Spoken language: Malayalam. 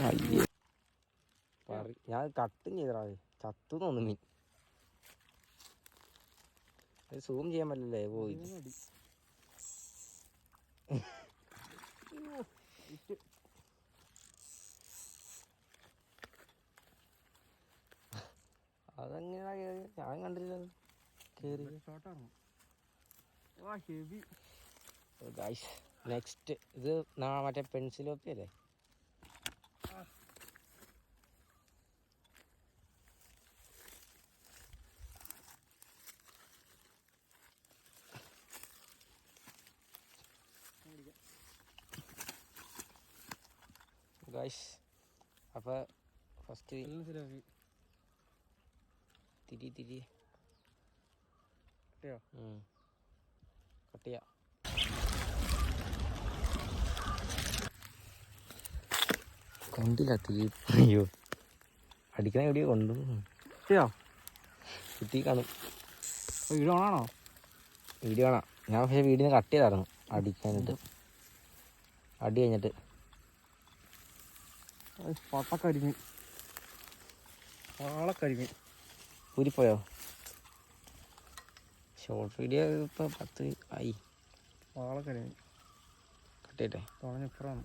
അയ്യോ ഞാൻ കട്ടും ചെയ്തടാ ചത്തു തോന്നു മീൻ സൂം ചെയ്യാൻ പറ്റില്ലേ പോയി അതെങ്ങനെയാ ഞാൻ കണ്ടില്ല കേറി നെക്സ്റ്റ് ഇത് മറ്റേ പെൻസിലോപ്പി അല്ലേ ഗൈസ് അപ്പൊ ഫസ്റ്റ് തിരി കട്ട് ചെയ്യാം കണ്ടില്ല തീ അയ്യോ അടിക്കണ എവിടെയോ കൊണ്ടു കുത്തി കാണും വീഡിയോ ആണോ വീഡിയോ കാണാം ഞാൻ പക്ഷേ വീഡിയോ കട്ട് ചെയ്തായിരുന്നു അടിക്കാനിട്ട് അടി കഴിഞ്ഞിട്ട് പട്ടക്കരിമീൻ ആളക്കരിമീൻ ഊരിപ്പോയോ ഷോർട്ട് വീഡിയോ ഇപ്പം 10 ആയി ആളക്കരിമീൻ കട്ട് ചെയ്യട്ടെ തുണഞ്ഞിപ്പുറമാണ്